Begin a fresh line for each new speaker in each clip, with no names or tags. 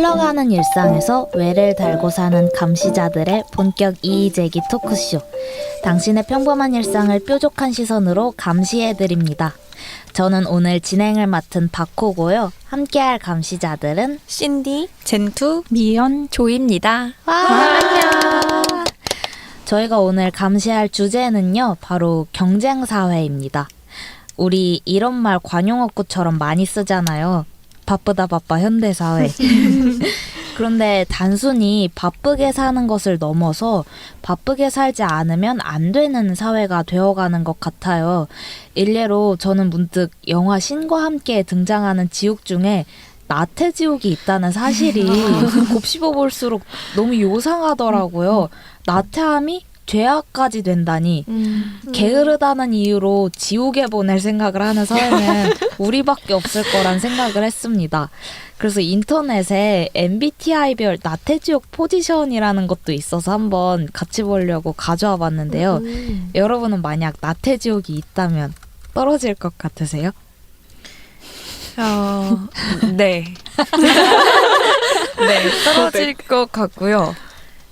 흘러가는 일상에서 외를 달고 사는 감시자들의 본격 이의제기 토크쇼. 당신의 평범한 일상을 뾰족한 시선으로 감시해드립니다. 저는 오늘 진행을 맡은 바코고요. 함께할 감시자들은
신디, 젠투, 미연, 조입니다.
안녕. 저희가 오늘 감시할 주제는요, 바로 경쟁사회입니다. 우리 이런 말 관용어구처럼 많이 쓰잖아요. 바쁘다 바빠 현대사회. 그런데 단순히 바쁘게 사는 것을 넘어서 바쁘게 살지 않으면 안 되는 사회가 되어가는 것 같아요. 일례로 저는 문득 영화 신과 함께 등장하는 지옥 중에 나태지옥이 있다는 사실이 곱씹어 볼수록 너무 요상하더라고요. 나태함이 죄악까지 된다니. 게으르다는 이유로 지옥에 보낼 생각을 하는 사회는 우리밖에 없을 거란 생각을 했습니다. 그래서 인터넷에 MBTI별 나태지옥 포지션이라는 것도 있어서 한번 같이 보려고 가져와 봤는데요. 여러분은 만약 나태지옥이 있다면 떨어질 것 같으세요?
네. 네, 떨어질 것 같고요.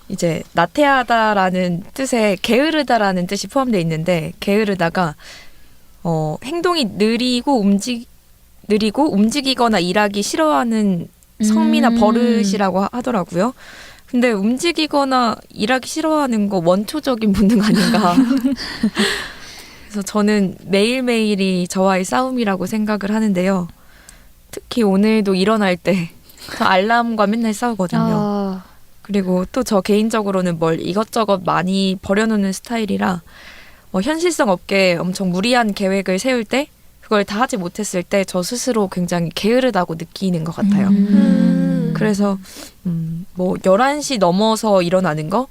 이제 나태하다라는 뜻에 게으르다라는 뜻이 포함되어 있는데, 게으르다가 행동이 느리고 움직이거나 일하기 싫어하는 성미나 버릇이라고 하더라고요. 근데 움직이거나 일하기 싫어하는 거 원초적인 본능 아닌가. 그래서 저는 매일매일이 저와의 싸움이라고 생각을 하는데요. 특히 오늘도 일어날 때 저 알람과 맨날 싸우거든요. 그리고 또 저 개인적으로는 뭘 이것저것 많이 버려놓는 스타일이라 현실성 없게 엄청 무리한 계획을 세울 때 그걸 다 하지 못했을 때 저 스스로 굉장히 게으르다고 느끼는 것 같아요. 그래서 뭐 11시 넘어서 일어나는 거?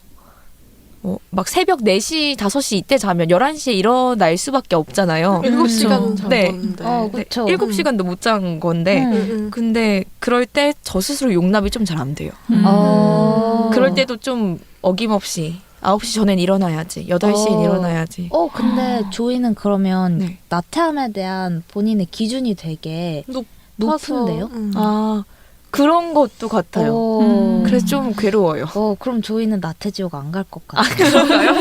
막 새벽 4시, 5시 이때 자면 11시에 일어날 수밖에 없잖아요.
7시간 잔
네.
건데.
그쵸.
7시간도 못 잔 건데 근데 그럴 때 저 스스로 용납이 좀 잘 안 돼요. 그럴 때도 좀 어김없이 9시 전엔 일어나야지, 8시엔 일어나야지.
근데 조이는 그러면
네.
나태함에 대한 본인의 기준이 되게 높은데요?
그런 것도 같아요. 그래서 좀 괴로워요.
그럼 조이는 나태지옥 안 갈 것 같아요.
그런가요?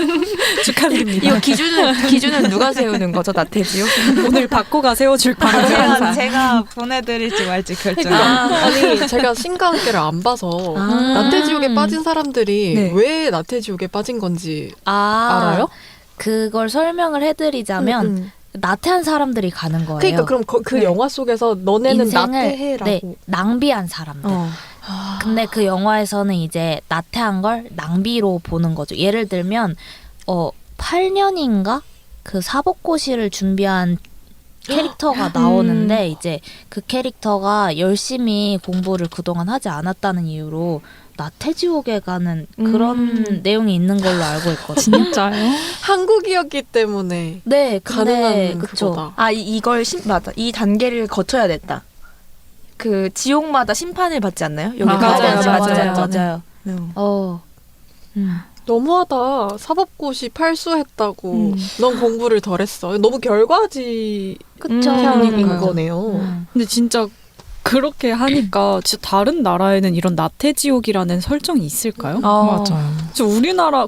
축하드립니다.
이거 기준은 누가 세우는 거죠, 나태지요?
오늘 바코가 세워줄 거예요.
제가 보내드릴지 말지 결정.
아니 제가 신과 함께를 안 봐서 나태지옥에 빠진 사람들이
네.
왜 나태지옥에 빠진 건지 알아요?
그걸 설명을 해드리자면 나태한 사람들이 가는 거예요.
그러니까 그럼 그
네.
영화 속에서 너네는
인생을,
나태해라고.
낭비한 사람들. 근데 그 영화에서는 이제 나태한 걸 낭비로 보는 거죠. 예를 들면 8년인가 그 사법고시를 준비한 캐릭터가 나오는데 이제 그 캐릭터가 열심히 공부를 그동안 하지 않았다는 이유로 나태지옥에 가는 그런 내용이 있는 걸로 알고 있거든요.
진짜요?
한국이었기 때문에
네, 근데
가능한
그쵸.
그거다.
이걸 맞아. 이 단계를 거쳐야 됐다. 그 지옥마다 심판을 받지 않나요? 여기
맞아요.
너무하다. 사법고시 팔수했다고. 넌 공부를 덜했어. 너무 결과지
그쵸.
향인 거네요.
근데 진짜 그렇게 하니까 진짜 다른 나라에는 이런 나태지옥이라는 설정이 있을까요?
맞아요.
저 우리나라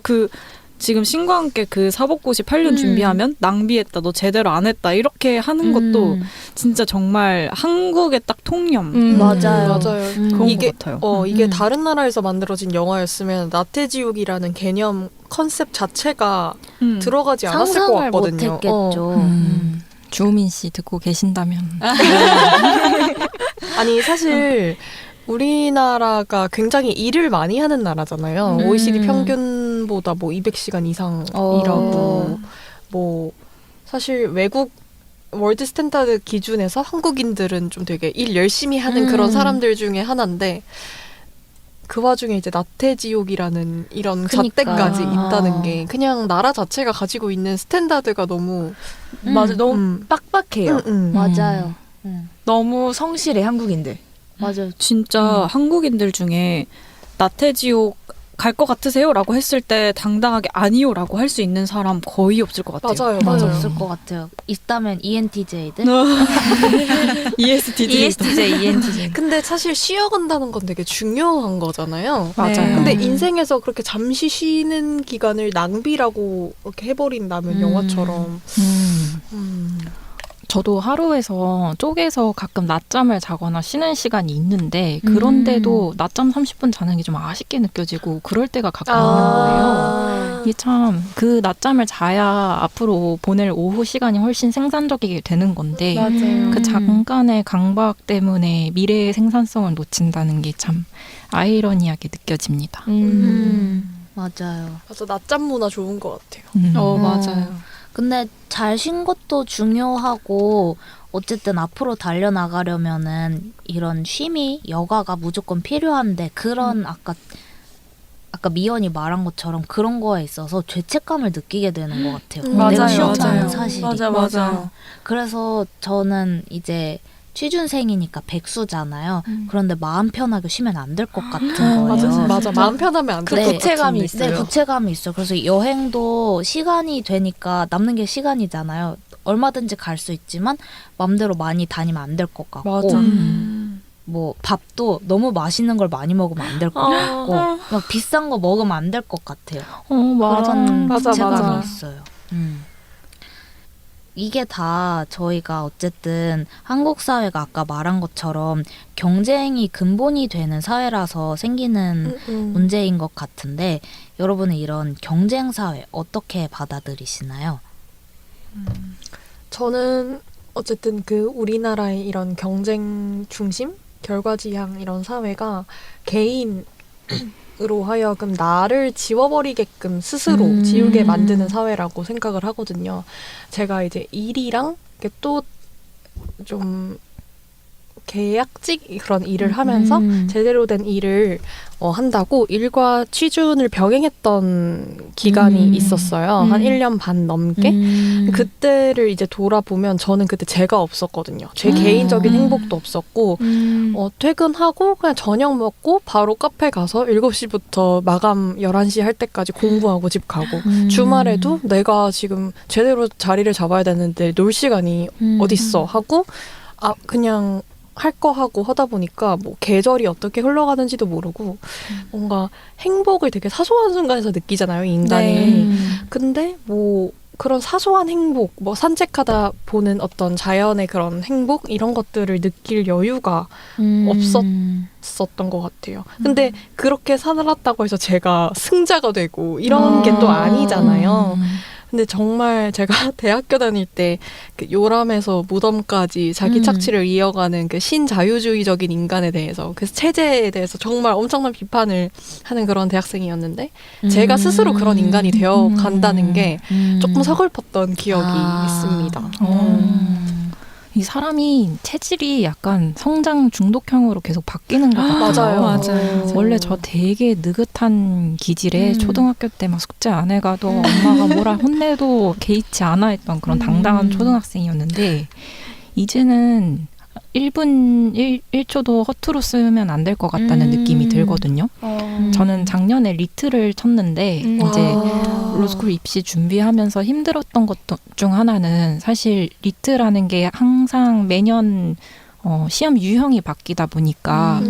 지금 신과 함께 그 사법고시 8년 준비하면 낭비했다, 너 제대로 안 했다 이렇게 하는 것도 진짜 정말 한국의 딱 통념
맞아요.
그런
이게
것 같아요.
이게 다른 나라에서 만들어진 영화였으면 나태지옥이라는 개념 컨셉 자체가 들어가지 않았을 것
상상을
같거든요.
못했겠죠.
주호민 씨 듣고 계신다면
아니 사실 우리나라가 굉장히 일을 많이 하는 나라잖아요. OECD 평균보다 뭐 200시간 이상 일하고 뭐 사실 외국 월드 스탠다드 기준에서 한국인들은 좀 되게 일 열심히 하는 그런 사람들 중에 하나인데 그 와중에 이제 나태지옥이라는 이런
그러니까.
잣대까지 있다는 게 그냥 나라 자체가 가지고 있는 스탠다드가 너무
맞아. 너무 빡빡해요.
맞아요.
너무 성실해, 한국인들.
맞아요.
진짜 한국인들 중에 나태지옥 갈 것 같으세요? 라고 했을 때 당당하게 아니요 라고 할 수 있는 사람 거의 없을 것 같아요.
맞아요.
거의
맞아요.
없을 것 같아요. 있다면 ENTJ들?
ESTJ.
ESTJ, ENTJ.
근데 사실 쉬어간다는 건 되게 중요한 거잖아요.
맞아요.
네.
근데 인생에서 그렇게 잠시 쉬는 기간을 낭비라고 이렇게 해버린다면 영화처럼
저도 하루에서 쪼개서 가끔 낮잠을 자거나 쉬는 시간이 있는데 그런데도 낮잠 30분 자는 게 좀 아쉽게 느껴지고 그럴 때가 가끔 있는 거예요. 이게 참 그 낮잠을 자야 앞으로 보낼 오후 시간이 훨씬 생산적이게 되는 건데
맞아요.
그 잠깐의 강박 때문에 미래의 생산성을 놓친다는 게 참 아이러니하게 느껴집니다.
맞아요.
맞아, 낮잠 문화 좋은 것 같아요.
맞아요.
근데 잘 쉰 것도 중요하고 어쨌든 앞으로 달려나가려면은 이런 쉼이 여가가 무조건 필요한데 그런 아까 미연이 말한 것처럼 그런 거에 있어서 죄책감을 느끼게 되는 것 같아요. 내가 쉬었다는 사실이.
맞아요.
그래서 저는 이제 취준생이니까 백수잖아요. 그런데 마음 편하게 쉬면 안 될 것 같은 거예요.
맞아. 마음 편하면 안 될 것
네.
부채감이
같은데.
있어요.
네, 부채감이 있어요. 그래서 여행도 시간이 되니까 남는 게 시간이잖아요. 얼마든지 갈 수 있지만 맘대로 많이 다니면 안 될 것 같고
맞아.
뭐 밥도 너무 맛있는 걸 많이 먹으면 안 될 것 같고 막 비싼 거 먹으면 안 될 것 같아요. 그런
맞아,
부채감이
맞아.
있어요. 이게 다 저희가 어쨌든 한국 사회가 아까 말한 것처럼 경쟁이 근본이 되는 사회라서 생기는 문제인 것 같은데 여러분은 이런 경쟁 사회 어떻게 받아들이시나요?
저는 어쨌든 그 우리나라의 이런 경쟁 중심, 결과지향 이런 사회가 개인으로 하여금 나를 지워버리게끔 스스로 지우게 만드는 사회라고 생각을 하거든요. 제가 이제 일이랑 또 좀 계약직 그런 일을 하면서 제대로 된 일을 한다고 일과 취준을 병행했던 기간이 있었어요. 한 1년 반 넘게. 그때를 이제 돌아보면 저는 그때 제가 없었거든요. 제 개인적인 행복도 없었고 퇴근하고 그냥 저녁 먹고 바로 카페 가서 7시부터 마감 11시 할 때까지 공부하고 집 가고 주말에도 내가 지금 제대로 자리를 잡아야 되는데 놀 시간이 어딨어 하고 그냥 할 거 하고 하다 보니까 뭐 계절이 어떻게 흘러가는지도 모르고 뭔가 행복을 되게 사소한 순간에서 느끼잖아요, 인간이. 근데 뭐 그런 사소한 행복, 뭐 산책하다 보는 어떤 자연의 그런 행복 이런 것들을 느낄 여유가 없었던 것 같아요. 근데 그렇게 살았다고 해서 제가 승자가 되고 이런 게 또 아니잖아요. 근데 정말 제가 대학교 다닐 때 그 요람에서 무덤까지 자기 착취를 이어가는 그 신자유주의적인 인간에 대해서 그 체제에 대해서 정말 엄청난 비판을 하는 그런 대학생이었는데 제가 스스로 그런 인간이 되어 간다는 게 조금 서글펐던 기억이 있습니다.
이 사람이 체질이 약간 성장 중독형으로 계속 바뀌는 것 같아요.
맞아요.
원래 저 되게 느긋한 기질에 초등학교 때 막 숙제 안 해가도 엄마가 뭐라 혼내도 개의치 않아 했던 그런 당당한 초등학생이었는데 이제는 1분 1초도 허투루 쓰면 안 될 것 같다는 느낌이 들거든요. 저는 작년에 리트를 쳤는데 이제 로스쿨 입시 준비하면서 힘들었던 것 중 하나는 사실 리트라는 게 항상 매년 시험 유형이 바뀌다 보니까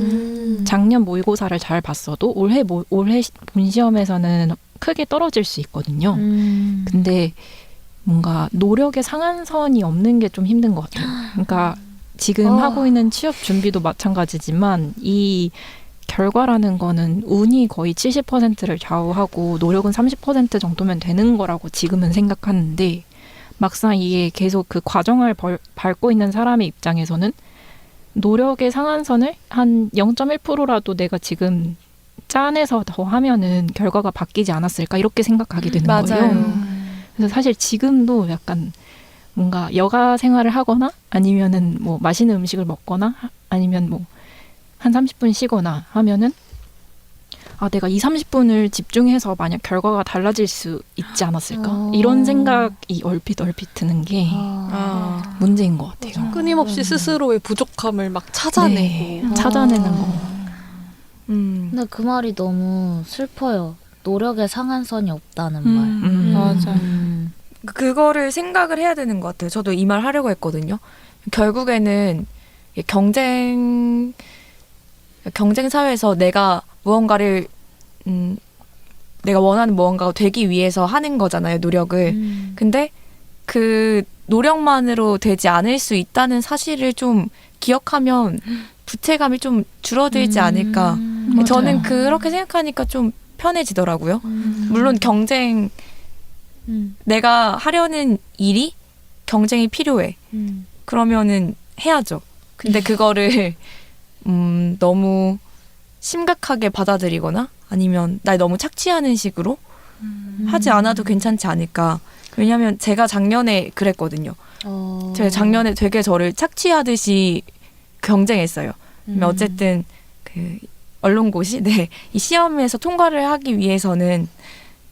작년 모의고사를 잘 봤어도 올해 본 시험에서는 크게 떨어질 수 있거든요. 근데 뭔가 노력의 상한선이 없는 게 좀 힘든 것 같아요. 그러니까 지금 하고 있는 취업 준비도 마찬가지지만 이 결과라는 거는 운이 거의 70%를 좌우하고 노력은 30% 정도면 되는 거라고 지금은 생각하는데 막상 이게 계속 그 과정을 밟고 있는 사람의 입장에서는 노력의 상한선을 한 0.1%라도 내가 지금 짜내서 더 하면은 결과가 바뀌지 않았을까 이렇게 생각하게 되는 거예요. 그래서 사실 지금도 약간 뭔가 여가 생활을 하거나 아니면은 뭐 맛있는 음식을 먹거나 아니면 뭐 한 30분 쉬거나 하면은 내가 이 30분을 집중해서 만약 결과가 달라질 수 있지 않았을까 이런 생각이 얼핏 드는 게 문제인 것 같아요.
끊임없이 스스로의 부족함을 막 찾아내고
네, 찾아내는 거.
근데 그 말이 너무 슬퍼요. 노력의 상한선이 없다는 말.
맞아. 그거를 생각을 해야 되는 것 같아요. 저도 이 말 하려고 했거든요. 결국에는 경쟁 사회에서 내가 무언가를 내가 원하는 무언가가 되기 위해서 하는 거잖아요, 노력을. 근데 그 노력만으로 되지 않을 수 있다는 사실을 좀 기억하면 부채감이 좀 줄어들지 않을까.
맞아요.
저는 그렇게 생각하니까 좀 편해지더라고요. 물론 내가 하려는 일이 경쟁이 필요해. 그러면은 해야죠. 근데 그거를 너무 심각하게 받아들이거나 아니면 날 너무 착취하는 식으로 하지 않아도 괜찮지 않을까. 왜냐하면 제가 작년에 그랬거든요. 제가 작년에 되게 저를 착취하듯이 경쟁했어요. 어쨌든 그 언론고시 이 시험에서 통과를 하기 위해서는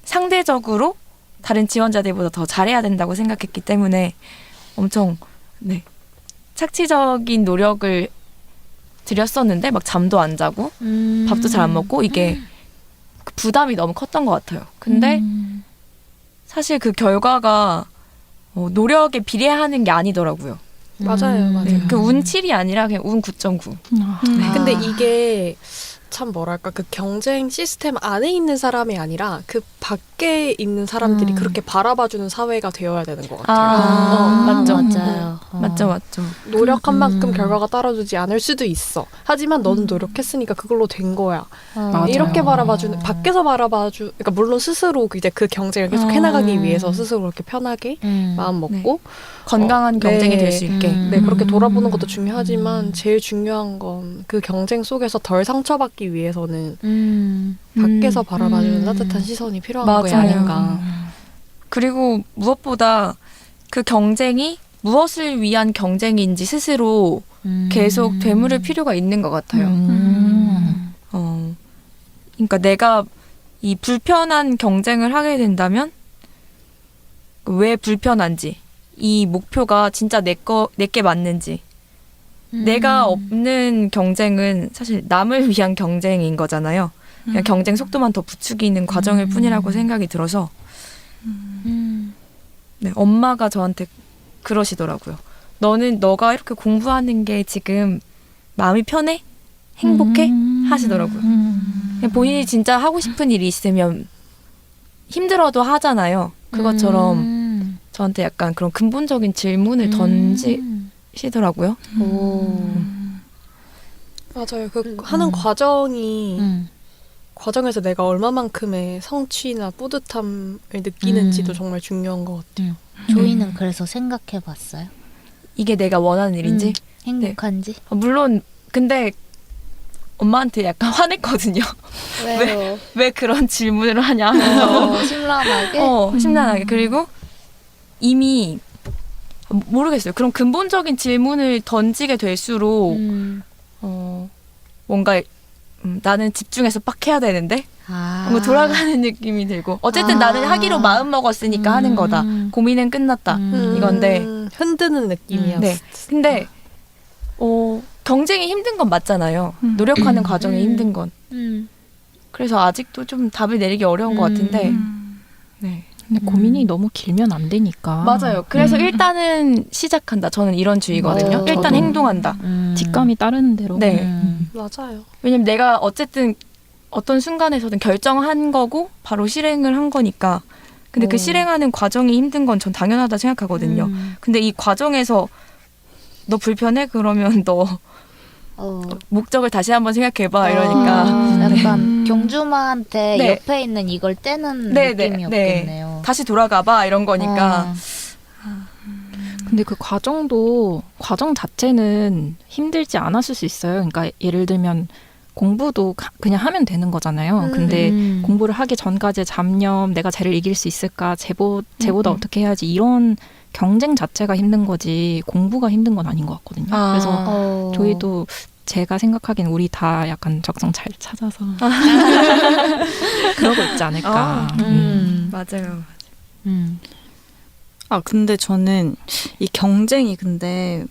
상대적으로 다른 지원자들보다 더 잘해야 된다고 생각했기 때문에 엄청 착취적인 노력을 들였었는데 막 잠도 안 자고 밥도 잘 안 먹고 이게 부담이 너무 컸던 것 같아요. 근데 사실 그 결과가 노력에 비례하는 게 아니더라고요.
맞아요.
그 운 7이 아니라 그냥 운 9.9.
근데 이게 참 뭐랄까 그 경쟁 시스템 안에 있는 사람이 아니라 그 밖에 있는 사람들이 그렇게 바라봐주는 사회가 되어야 되는 것 같아요.
맞죠.
맞아요.
맞죠.
노력한 만큼 결과가 따라주지 않을 수도 있어. 하지만 너는 노력했으니까 그걸로 된 거야.
맞아요.
이렇게 바라봐주는 밖에서 그러니까 물론 스스로 이제 그 경쟁을 계속 해나가기 위해서 스스로 그렇게 편하게 마음 먹고
건강한 경쟁이 될 수 있게.
네, 그렇게 돌아보는 것도 중요하지만 제일 중요한 건 그 경쟁 속에서 덜 상처받기 위해서는 밖에서 바라봐주는 따뜻한 시선이 필요한 게
맞아요.
아닌가.
그리고 무엇보다 그 경쟁이 무엇을 위한 경쟁인지 스스로 계속 되물을 필요가 있는 것 같아요. 그러니까 내가 이 불편한 경쟁을 하게 된다면 왜 불편한지, 이 목표가 진짜 내게 맞는지, 내가 없는 경쟁은 사실 남을 위한 경쟁인 거잖아요. 그냥 경쟁 속도만 더 부추기는 과정일 뿐이라고 생각이 들어서 엄마가 저한테 그러시더라고요. 너가 이렇게 공부하는 게 지금 마음이 편해? 행복해? 하시더라고요. 그냥 본인이 진짜 하고 싶은 일이 있으면 힘들어도 하잖아요. 그것처럼 저한테 약간 그런 근본적인 질문을 던지시더라고요.
맞아요. 그 하는 과정에서 내가 얼마만큼의 성취나 뿌듯함을 느끼는지도 정말 중요한 것 같아요.
조이는 그래서 생각해봤어요?
이게 내가 원하는 일인지?
행복한지?
물론 근데 엄마한테 약간 화냈거든요.
왜요?
왜 그런 질문을 하냐 하면서
심란하게?
심란하게. 그리고 이미 모르겠어요. 그런 근본적인 질문을 던지게 될수록 뭔가 나는 집중해서 빡 해야 되는데 뭔가 돌아가는 느낌이 들고 어쨌든 나는 하기로 마음 먹었으니까 하는 거다. 고민은 끝났다. 이건데
흔드는 느낌이었어요.
네. 근데 경쟁이 힘든 건 맞잖아요. 노력하는 과정이 힘든 건. 그래서 아직도 좀 답을 내리기 어려운 것 같은데. 네.
근데 고민이 너무 길면 안 되니까.
맞아요. 그래서 일단은 시작한다. 저는 이런 주의거든요. 일단
저도.
행동한다.
직감이 따르는 대로.
네.
맞아요.
왜냐면 내가 어쨌든 어떤 순간에서든 결정한 거고 바로 실행을 한 거니까. 근데 그 실행하는 과정이 힘든 건 전 당연하다 생각하거든요. 근데 이 과정에서 너 불편해? 그러면 너 목적을 다시 한번 생각해봐. 이러니까.
약간 경주마한테
네.
옆에 있는 이걸 떼는
네,
느낌이 없겠네요.
다시 돌아가봐. 이런 거니까.
근데 그 과정 자체는 힘들지 않았을 수 있어요. 그러니까 예를 들면 공부도 그냥 하면 되는 거잖아요. 근데 공부를 하기 전까지 잡념, 내가 쟤를 이길 수 있을까, 쟤보다 어떻게 해야지 이런 경쟁 자체가 힘든 거지 공부가 힘든 건 아닌 것 같거든요. 그래서 저희도 제가 생각하기엔 우리 다 약간 적성 잘 찾아서 그러고 있지 않을까.
맞아요.
근데 저는 이 경쟁이 근데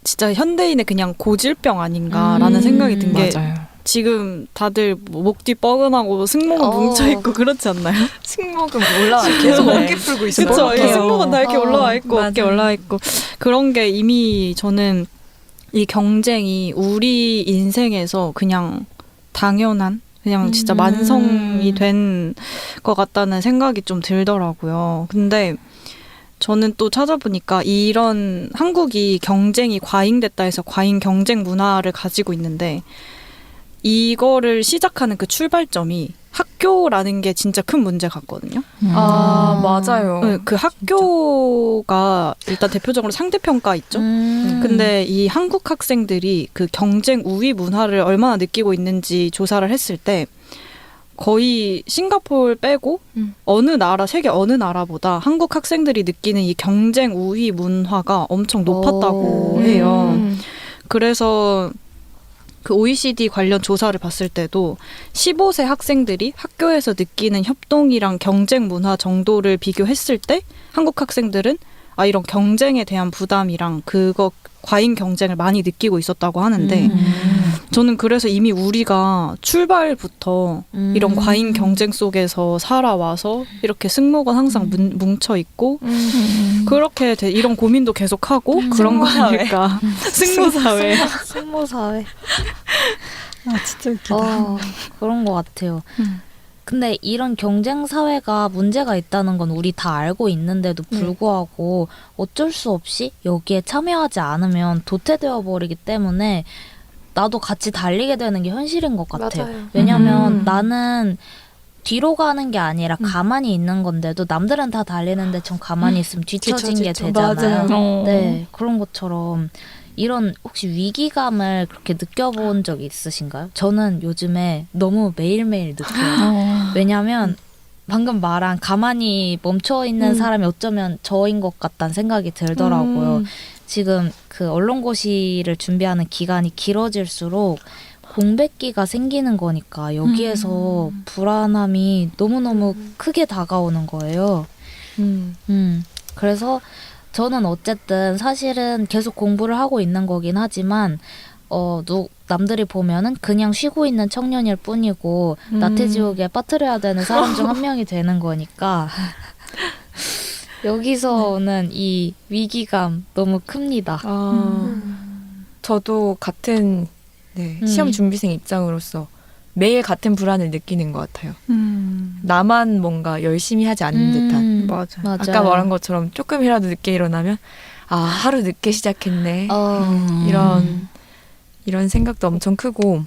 진짜 현대인의 그냥 고질병 아닌가라는 생각이 든 게
맞아요.
지금 다들 목 뒤 뻐근하고 승모근 뭉쳐있고 그렇지 않나요?
승모근 올라와
계속 어깨 풀고 있어요.
그쵸. 이
그래요.
승모근 다 이렇게 올라와 있고
맞아요.
어깨 올라와 있고 그런 게 이미 저는 이 경쟁이 우리 인생에서 그냥 당연한 그냥 진짜 만성이 된 것 같다는 생각이 좀 들더라고요. 근데 저는 또 찾아보니까 이런 한국이 경쟁이 과잉됐다 해서 과잉 경쟁 문화를 가지고 있는데 이거를 시작하는 그 출발점이 학교라는 게 진짜 큰 문제 같거든요.
아, 맞아요.
네, 그 학교가 일단 대표적으로 상대평가 있죠. 근데 이 한국 학생들이 그 경쟁 우위 문화를 얼마나 느끼고 있는지 조사를 했을 때 거의 싱가포르 빼고 어느 나라, 세계 어느 나라보다 한국 학생들이 느끼는 이 경쟁 우위 문화가 엄청 높았다고 해요. 그래서 그 OECD 관련 조사를 봤을 때도 15세 학생들이 학교에서 느끼는 협동이랑 경쟁 문화 정도를 비교했을 때 한국 학생들은 이런 경쟁에 대한 부담이랑 그거 과잉 경쟁을 많이 느끼고 있었다고 하는데 저는 그래서 이미 우리가 출발부터 이런 과잉 경쟁 속에서 살아와서 이렇게 승모가 항상 뭉쳐 있고 그렇게 이런 고민도 계속하고 그런 거 아닐까. 승모사회.
승모사회.
아 진짜 웃기다.
그런 것 같아요. 근데 이런 경쟁 사회가 문제가 있다는 건 우리 다 알고 있는데도 불구하고 어쩔 수 없이 여기에 참여하지 않으면 도태되어 버리기 때문에 나도 같이 달리게 되는 게 현실인 것 같아요.
맞아요.
왜냐면 나는 뒤로 가는 게 아니라 가만히 있는 건데도 남들은 다 달리는데 전 가만히 있으면 뒤처진 게
뒤처지죠.
되잖아요.
맞아요.
네, 그런 것처럼 이런 혹시 위기감을 그렇게 느껴본 적이 있으신가요? 저는 요즘에 너무 매일매일 느껴요. 왜냐면 방금 말한 가만히 멈춰 있는 사람이 어쩌면 저인 것 같다는 생각이 들더라고요. 지금 그 언론고시를 준비하는 기간이 길어질수록 공백기가 생기는 거니까 여기에서 불안함이 너무너무 크게 다가오는 거예요. 그래서 저는 어쨌든 사실은 계속 공부를 하고 있는 거긴 하지만 남들이 보면은 그냥 쉬고 있는 청년일 뿐이고 나태지옥에 빠뜨려야 되는 사람 중 한 명이 되는 거니까 여기서 오는 이 위기감 너무 큽니다.
저도 같은 시험 준비생 입장으로서 매일 같은 불안을 느끼는 것 같아요. 나만 뭔가 열심히 하지 않는 듯한.
맞아.
아까 말한 것처럼 조금이라도 늦게 일어나면 하루 늦게 시작했네. 이런 생각도 엄청 크고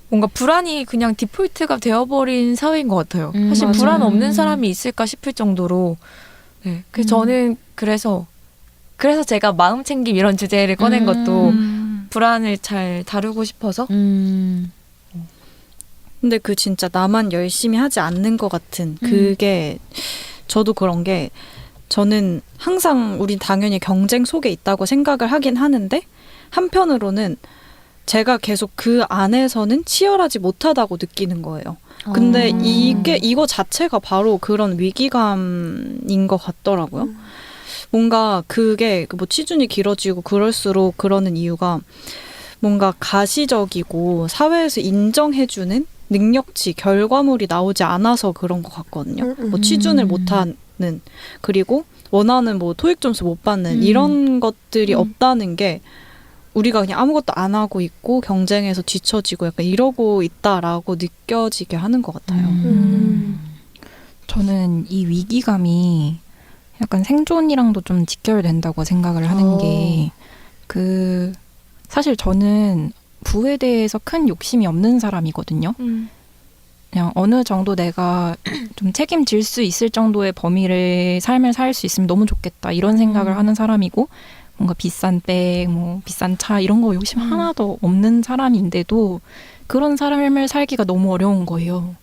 뭔가 불안이 그냥 디폴트가 되어버린 사회인 것 같아요. 사실
맞아요.
불안 없는 사람이 있을까 싶을 정도로. 네. 저는 그래서 제가 마음 챙김 이런 주제를 꺼낸 것도 불안을 잘 다루고 싶어서.
근데 그 진짜 나만 열심히 하지 않는 것 같은 그게 저도 그런 게 저는 항상 우린 당연히 경쟁 속에 있다고 생각을 하긴 하는데 한편으로는 제가 계속 그 안에서는 치열하지 못하다고 느끼는 거예요. 근데 이거 자체가 바로 그런 위기감인 것 같더라고요. 뭔가 그게 뭐 취준이 길어지고 그럴수록 그러는 이유가 뭔가 가시적이고 사회에서 인정해주는 능력치, 결과물이 나오지 않아서 그런 것 같거든요. 뭐 취준을 못하는, 그리고 원하는 뭐 토익 점수 못 받는 이런 것들이 없다는 게 우리가 그냥 아무것도 안 하고 있고 경쟁에서 뒤처지고 약간 이러고 있다라고 느껴지게 하는 것 같아요.
저는 이 위기감이 약간 생존이랑도 좀 직결된다고 생각을 하는 게 사실 저는 부에 대해서 큰 욕심이 없는 사람이거든요. 그냥 어느 정도 내가 좀 책임질 수 있을 정도의 범위를 삶을 살 수 있으면 너무 좋겠다 이런 생각을 하는 사람이고 뭔가 비싼 백, 뭐 비싼 차 이런 거 욕심 하나도 없는 사람인데도 그런 삶을 살기가 너무 어려운 거예요.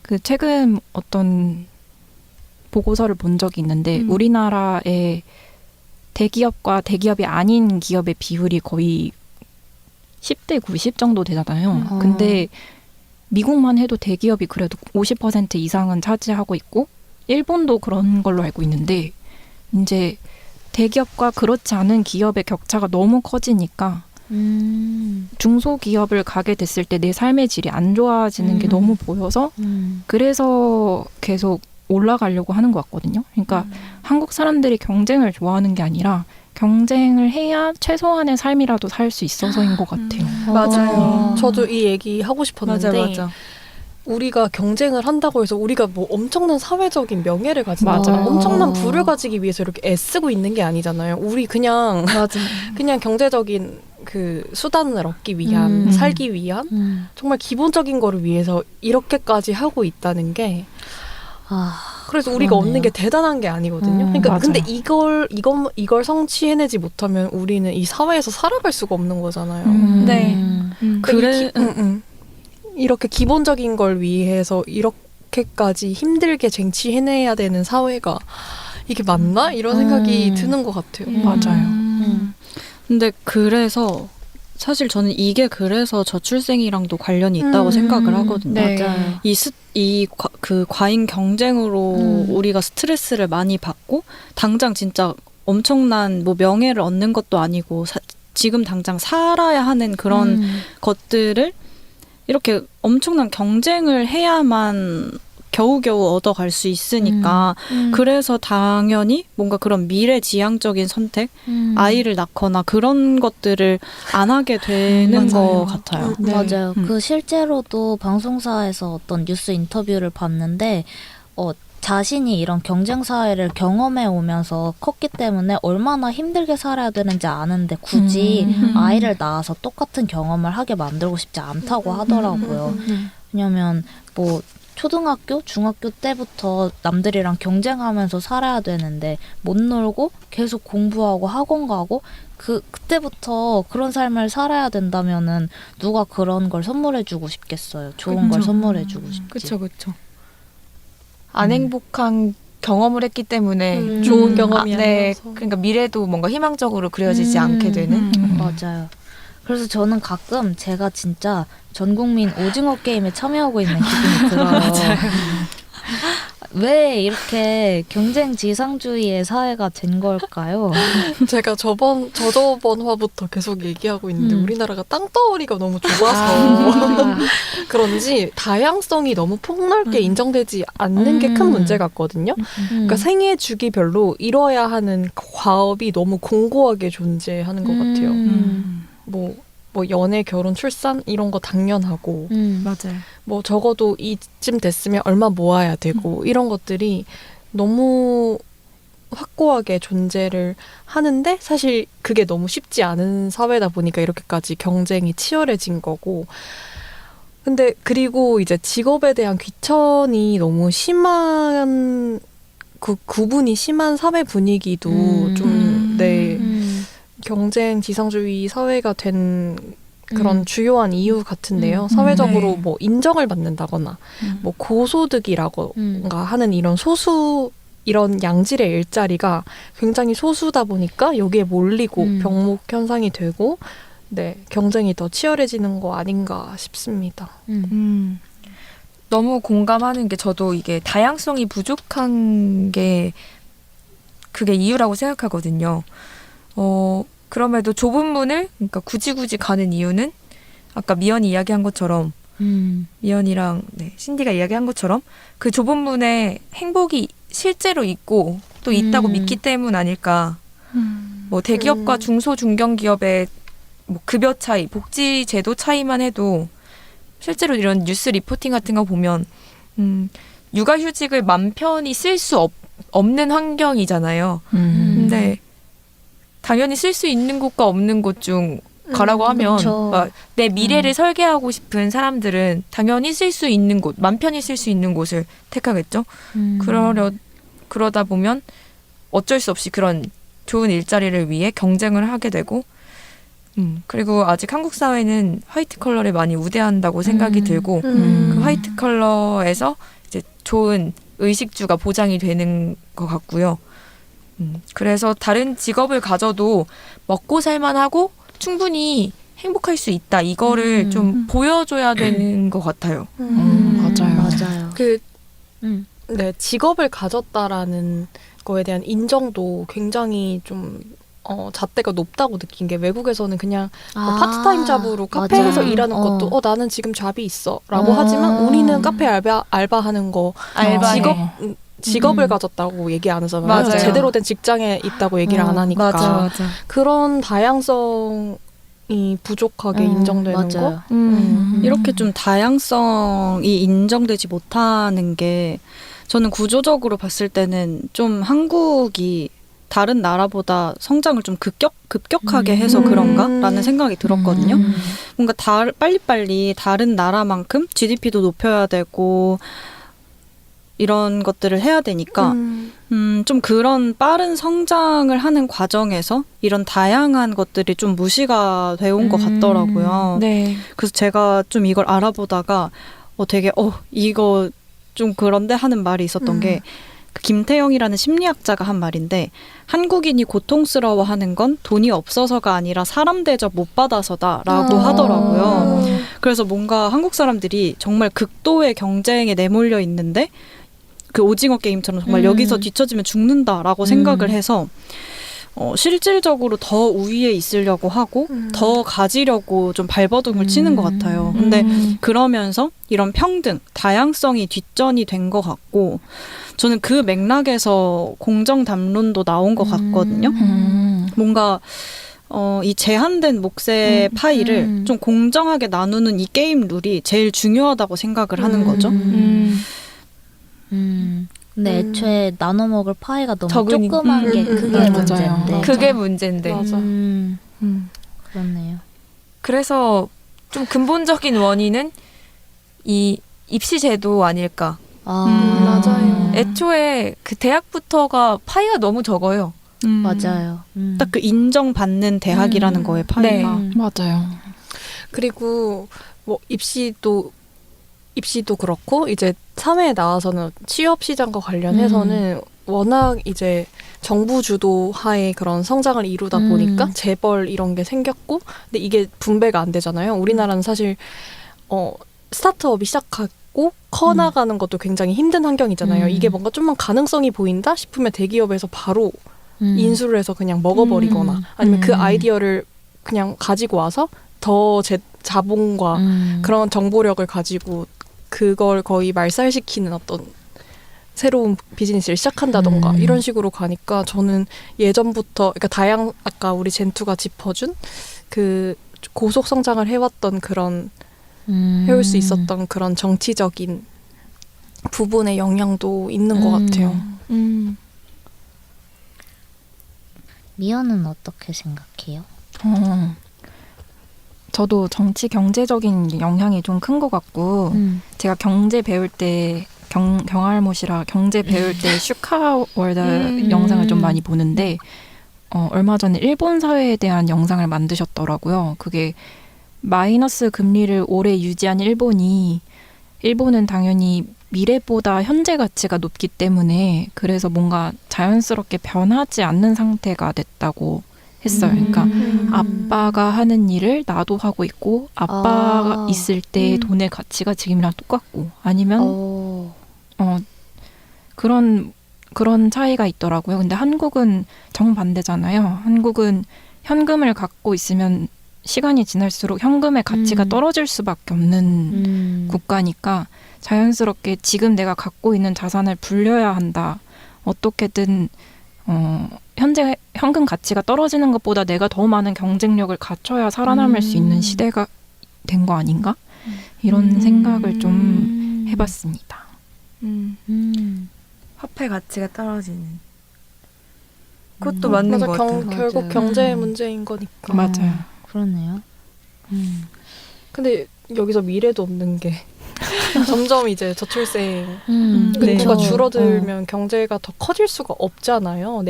그 최근 어떤 보고서를 본 적이 있는데 우리나라의 대기업과 대기업이 아닌 기업의 비율이 거의 10대 90 정도 되잖아요. 근데 미국만 해도 대기업이 그래도 50% 이상은 차지하고 있고 일본도 그런 걸로 알고 있는데 이제 대기업과 그렇지 않은 기업의 격차가 너무 커지니까 중소기업을 가게 됐을 때 내 삶의 질이 안 좋아지는 게 너무 보여서 그래서 계속 올라가려고 하는 것 같거든요. 그러니까 한국 사람들이 경쟁을 좋아하는 게 아니라 경쟁을 해야 최소한의 삶이라도 살 수 있어서인 것 같아요.
맞아요. 저도 이 얘기 하고 싶었는데
맞아.
우리가 경쟁을 한다고 해서 우리가 뭐 엄청난 사회적인 명예를 가진다,
맞아요.
엄청난 부를 가지기 위해서 이렇게 애쓰고 있는 게 아니잖아요. 우리 그냥 그냥 경제적인 그 수단을 얻기 위한, 살기 위한 정말 기본적인 거를 위해서 이렇게까지 하고 있다는 게 그래서 우리가
그러네요.
얻는 게 대단한 게 아니거든요. 그러니까
맞아요.
근데 이걸 성취해내지 못하면 우리는 이 사회에서 살아갈 수가 없는 거잖아요.
네.
그래
이렇게 기본적인 걸 위해서 이렇게까지 힘들게 쟁취해내야 되는 사회가 이게 맞나? 이런 생각이 드는 것 같아요.
맞아요.
근데 그래서 사실 저는 이게 그래서 저출생이랑도 관련이 있다고 생각을 하거든요.
네.
맞아요.
그 과잉 경쟁으로 우리가 스트레스를 많이 받고 당장 진짜 엄청난 뭐 명예를 얻는 것도 아니고 지금 당장 살아야 하는 그런 것들을 이렇게 엄청난 경쟁을 해야만 겨우겨우 얻어갈 수 있으니까 그래서 당연히 뭔가 그런 미래지향적인 선택, 아이를 낳거나 그런 것들을 안 하게 되는 것 같아요.
맞아요. 그 실제로도 방송사에서 어떤 뉴스 인터뷰를 봤는데 자신이 이런 경쟁 사회를 경험해 오면서 컸기 때문에 얼마나 힘들게 살아야 되는지 아는데 굳이 아이를 낳아서 똑같은 경험을 하게 만들고 싶지 않다고 하더라고요. 왜냐면 뭐 초등학교, 중학교 때부터 남들이랑 경쟁하면서 살아야 되는데 못 놀고 계속 공부하고 학원 가고 그때부터 그런 삶을 살아야 된다면은 누가 그런 걸 선물해주고 싶겠어요. 좋은 걸 선물해주고 싶지.
그렇죠. 안 행복한 경험을 했기 때문에
좋은 경험이
네,
아니어서.
그러니까 미래도 뭔가 희망적으로 그려지지 않게 되는.
맞아요. 그래서 저는 가끔 제가 진짜 전 국민 오징어 게임에 참여하고 있는 기분이 들어요. 왜 이렇게 경쟁 지상주의의 사회가 된 걸까요?
제가 저번 화부터 계속 얘기하고 있는데 우리나라가 땅덩어리가 너무 좋아서 그런지 다양성이 너무 폭넓게 인정되지 않는 게 큰 문제 같거든요. 그러니까 생애 주기별로 이뤄야 하는 과업이 너무 공고하게 존재하는 것 같아요. 뭐 연애, 결혼, 출산 이런 거 당연하고
맞아요.
뭐 적어도 이쯤 됐으면 얼마 모아야 되고 이런 것들이 너무 확고하게 존재를 하는데 사실 그게 너무 쉽지 않은 사회다 보니까 이렇게까지 경쟁이 치열해진 거고 근데 그리고 이제 직업에 대한 귀천이 너무 심한 그 구분이 심한 사회 분위기도 좀 경쟁 지상주의 사회가 된 그런 주요한 이유 같은데요. 사회적으로 뭐 인정을 받는다거나 뭐 고소득이라고가 하는 이런 이런 양질의 일자리가 굉장히 소수다 보니까 여기에 몰리고 병목 현상이 되고 경쟁이 더 치열해지는 거 아닌가 싶습니다.
너무 공감하는 게 저도 이게 다양성이 부족한 게 그게 이유라고 생각하거든요. 그럼에도 좁은 문을 그러니까 굳이 가는 이유는 아까 미연이 이야기한 것처럼 미연이랑 신디가 이야기한 것처럼 그 좁은 문에 행복이 실제로 있고 또 있다고 믿기 때문 아닐까. 뭐 대기업과 중소 중견기업의 뭐 급여 차이, 복지 제도 차이만 해도 실제로 이런 뉴스 리포팅 같은 거 보면 육아휴직을 맘 편히 쓸 수 없는 환경이잖아요. 근데 당연히 쓸 수 있는 곳과 없는 곳 중 가라고 하면 내 미래를 설계하고 싶은 사람들은 당연히 쓸 수 있는 곳, 맘 편히 쓸 수 있는 곳을 택하겠죠. 그러다 보면 어쩔 수 없이 그런 좋은 일자리를 위해 경쟁을 하게 되고 그리고 아직 한국 사회는 화이트 컬러를 많이 우대한다고 생각이 들고 그 화이트 컬러에서 이제 좋은 의식주가 보장이 되는 것 같고요. 그래서 다른 직업을 가져도 먹고 살만하고 충분히 행복할 수 있다. 이거를 좀 보여줘야 되는 것 같아요.
맞아요.
직업을 가졌다라는 거에 대한 인정도 굉장히 좀 잣대가 높다고 느낀 게 외국에서는 그냥 뭐 파트타임 잡으로 카페에서
맞아요.
일하는 것도 나는 지금 잡이 있어 라고 하지만 우리는 카페 알바하는 거 직업을 가졌다고 얘기 안 하잖아요.
맞아요.
제대로 된 직장에 있다고 얘기를 안 하니까
맞아.
그런 다양성이 부족하게 인정되는 거.
맞아요.
이렇게 좀 다양성이 인정되지 못하는 게 저는 구조적으로 봤을 때는 좀 한국이 다른 나라보다 성장을 좀 급격하게 해서 그런가라는 생각이 들었거든요. 뭔가 빨리빨리 다른 나라만큼 GDP도 높여야 되고 이런 것들을 해야 되니까 좀 그런 빠른 성장을 하는 과정에서 이런 다양한 것들이 좀 무시가 되어온 것 같더라고요.
네.
그래서 제가 좀 이걸 알아보다가 되게 이거 좀 그런데 하는 말이 있었던 게 그 김태영이라는 심리학자가 한 말인데 한국인이 고통스러워하는 건 돈이 없어서가 아니라 사람 대접 못 받아서다라고 하더라고요. 그래서 뭔가 한국 사람들이 정말 극도의 경쟁에 내몰려 있는데 그 오징어 게임처럼 정말 여기서 뒤처지면 죽는다라고 생각을 해서 실질적으로 더 우위에 있으려고 하고 더 가지려고 좀 발버둥을 치는 것 같아요. 근데 그러면서 이런 평등, 다양성이 뒷전이 된 것 같고 저는 그 맥락에서 공정 담론도 나온 것 같거든요. 뭔가 이 제한된 몫의 파이를 좀 공정하게 나누는 이 게임 룰이 제일 중요하다고 생각을 하는 거죠.
근데 애초에 나눠 먹을 파이가 너무
적으니-
조그만 게 그게
맞아요.
문제인데.
그게 문제인데.
맞아.
그렇네요.
그래서 좀 근본적인 원인은 이 입시 제도 아닐까.
맞아요.
애초에 그 대학부터가 파이가 너무 적어요.
맞아요.
딱 그 인정받는 대학이라는 거에 파이가.
네.
맞아요.
그리고 뭐 입시도 그렇고 이제 사회에 나와서는 취업 시장과 관련해서는 워낙 이제 정부 주도하에 그런 성장을 이루다 보니까 재벌 이런 게 생겼고 근데 이게 분배가 안 되잖아요. 우리나라는 사실 스타트업이 시작하고 커나가는 것도 굉장히 힘든 환경이잖아요. 이게 뭔가 좀만 가능성이 보인다 싶으면 대기업에서 바로 인수를 해서 그냥 먹어버리거나 아니면 그 아이디어를 그냥 가지고 와서 더 자본과 그런 정보력을 가지고 그걸 거의 말살시키는 어떤 새로운 비즈니스를 시작한다던가 이런 식으로 가니까 저는 예전부터 그러니까 아까 우리 젠투가 짚어준 그 고속 성장을 해왔던 그런 해올 수 있었던 그런 정치적인 부분의 영향도 있는 것 같아요.
미연은 어떻게 생각해요?
저도 정치 경제적인 영향이 좀 큰 것 같고 제가 경제 배울 때 경알못이라 경제 배울 때 슈카월드 영상을 좀 많이 보는데 얼마 전에 일본 사회에 대한 영상을 만드셨더라고요. 그게 마이너스 금리를 오래 유지한 일본은 당연히 미래보다 현재 가치가 높기 때문에 그래서 뭔가 자연스럽게 변하지 않는 상태가 됐다고 했어요. 그러니까 아빠가 하는 일을 나도 하고 있고 아빠가 있을 때 돈의 가치가 지금이랑 똑같고 아니면 그런 차이가 있더라고요. 근데 한국은 정반대잖아요. 한국은 현금을 갖고 있으면 시간이 지날수록 현금의 가치가 떨어질 수밖에 없는 국가니까 자연스럽게 지금 내가 갖고 있는 자산을 불려야 한다. 어떻게든 현재 현금 가치가 떨어지는 것보다 내가 더 많은 경쟁력을 갖춰야 살아남을 수 있는 시대가 된 거 아닌가? 이런 생각을 좀 해봤습니다.
화폐 가치가 떨어지는. 그것도 맞는 것 같아요.
결국
맞아요.
경제의 문제인 거니까.
맞아요.
그러네요.
근데 여기서 미래도 없는 게 점점 이제 저출생
그쵸.
인구가 줄어들면 경제가 더 커질 수가 없잖아요.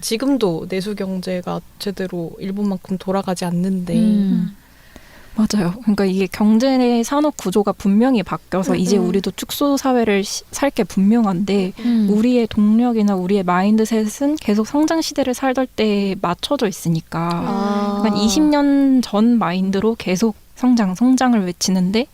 지금도 내수 경제가 제대로 일본만큼 돌아가지 않는데.
맞아요. 그러니까 이게 경제 산업 구조가 분명히 바뀌어서 이제 우리도 축소 사회를 살 게 분명한데 우리의 동력이나 우리의 마인드셋은 계속 성장 시대를 살던 때에 맞춰져 있으니까 그러니까 20년 전 마인드로 계속 성장을 외치는데